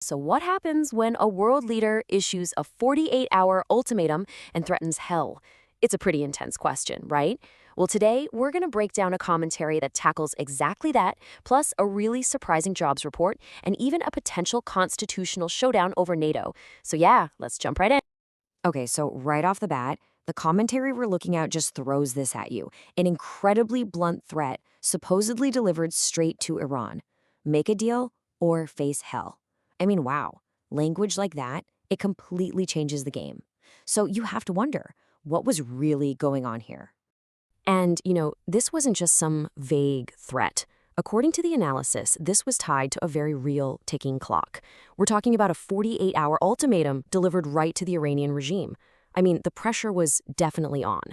So what happens when a world leader issues a 48-hour ultimatum and threatens hell? It's a pretty intense question, right? Well, today we're going to break down a commentary that tackles exactly that, plus a really surprising jobs report, and even a potential constitutional showdown over NATO. So yeah, let's jump right in. Okay, so right off the bat, the commentary we're looking at just throws this at you. An incredibly blunt threat, supposedly delivered straight to Iran. Make a deal or face hell. I mean, wow. Language like that, it completely changes the game. So you have to wonder, what was really going on here? And, this wasn't just some vague threat. According to the analysis, this was tied to a very real ticking clock. We're talking about a 48-hour ultimatum delivered right to the Iranian regime. I mean, the pressure was definitely on.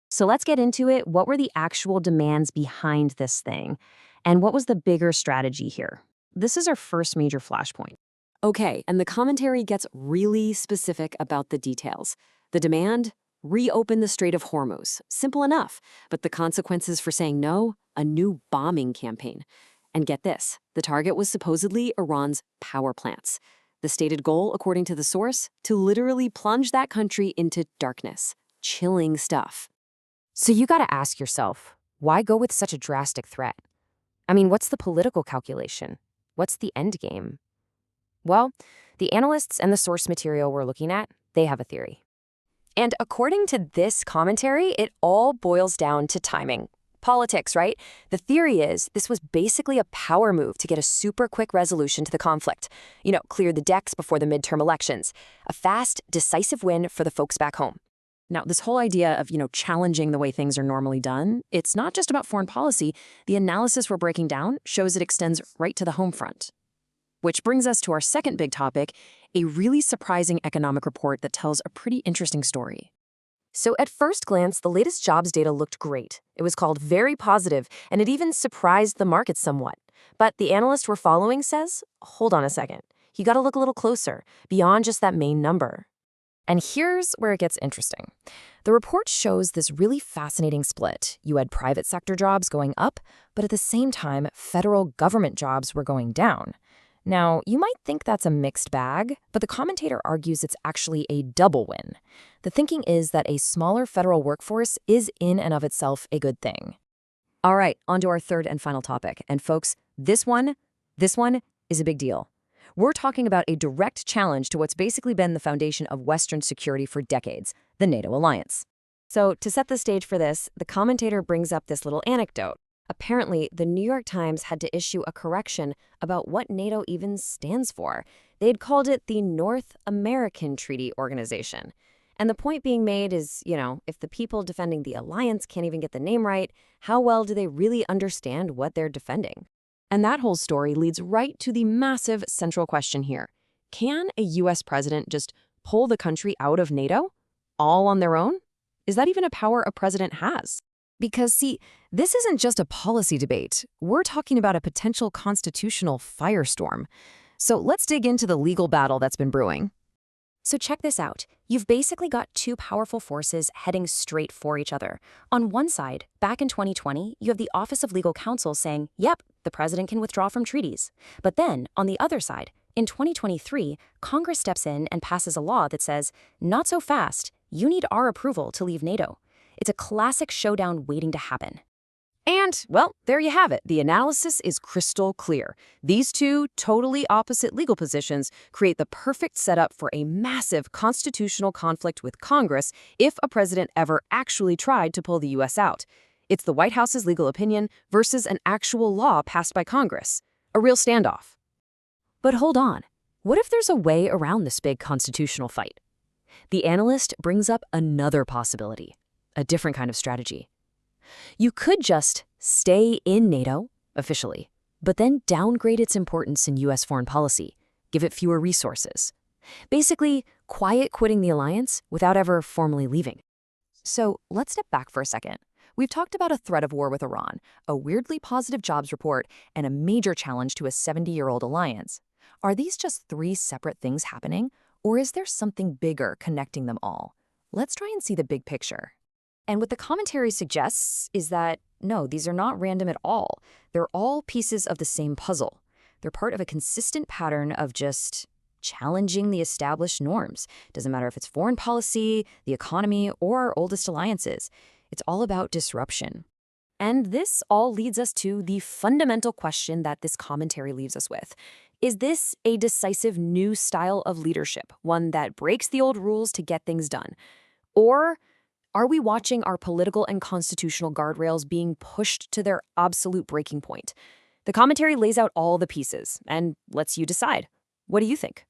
So let's get into it. What were the actual demands behind this thing? And what was the bigger strategy here? This is our first major flashpoint. Okay, and the commentary gets really specific about the details. The demand? Reopen the Strait of Hormuz. Simple enough. But the consequences for saying no? A new bombing campaign. And get this, the target was supposedly Iran's power plants. The stated goal, according to the source, to literally plunge that country into darkness. Chilling stuff. So you gotta ask yourself, why go with such a drastic threat? I mean, what's the political calculation? What's the end game? Well, the analysts and the source material we're looking at, they have a theory. And according to this commentary, it all boils down to timing. Politics, right? The theory is this was basically a power move to get a super quick resolution to the conflict. Clear the decks before the midterm elections. A fast, decisive win for the folks back home. Now, this whole idea of, challenging the way things are normally done, it's not just about foreign policy. The analysis we're breaking down shows it extends right to the home front. Which brings us to our second big topic, a really surprising economic report that tells a pretty interesting story. So at first glance, the latest jobs data looked great. It was called very positive, and it even surprised the market somewhat. But the analyst we're following says, hold on a second. You got to look a little closer, beyond just that main number. And here's where it gets interesting. The report shows this really fascinating split. You had private sector jobs going up, but at the same time, federal government jobs were going down. Now, you might think that's a mixed bag, but the commentator argues it's actually a double win. The thinking is that a smaller federal workforce is in and of itself a good thing. All right, on to our third and final topic. And folks, this one is a big deal. We're talking about a direct challenge to what's basically been the foundation of Western security for decades, the NATO alliance. So to set the stage for this, the commentator brings up this little anecdote. Apparently, the New York Times had to issue a correction about what NATO even stands for. They'd called it the North American Treaty Organization. And the point being made is, if the people defending the alliance can't even get the name right, how well do they really understand what they're defending? And that whole story leads right to the massive central question here. Can a U.S. president just pull the country out of NATO? All on their own? Is that even a power a president has? Because, see, this isn't just a policy debate. We're talking about a potential constitutional firestorm. So let's dig into the legal battle that's been brewing. So check this out. You've basically got two powerful forces heading straight for each other. On one side, back in 2020, you have the Office of Legal Counsel saying, yep, the president can withdraw from treaties. But then, on the other side, in 2023, Congress steps in and passes a law that says, not so fast, you need our approval to leave NATO. It's a classic showdown waiting to happen. And, well, there you have it. The analysis is crystal clear. These two totally opposite legal positions create the perfect setup for a massive constitutional conflict with Congress if a president ever actually tried to pull the U.S. out. It's the White House's legal opinion versus an actual law passed by Congress. A real standoff. But hold on. What if there's a way around this big constitutional fight? The analyst brings up another possibility. A different kind of strategy. You could just stay in NATO, officially, but then downgrade its importance in U.S. foreign policy, give it fewer resources. Basically, quiet quitting the alliance without ever formally leaving. So let's step back for a second. We've talked about a threat of war with Iran, a weirdly positive jobs report, and a major challenge to a 70-year-old alliance. Are these just three separate things happening, or is there something bigger connecting them all? Let's try and see the big picture. And what the commentary suggests is that, no, these are not random at all. They're all pieces of the same puzzle. They're part of a consistent pattern of just challenging the established norms. Doesn't matter if it's foreign policy, the economy, or our oldest alliances. It's all about disruption. And this all leads us to the fundamental question that this commentary leaves us with. Is this a decisive new style of leadership, one that breaks the old rules to get things done? Or are we watching our political and constitutional guardrails being pushed to their absolute breaking point? The commentary lays out all the pieces and lets you decide. What do you think?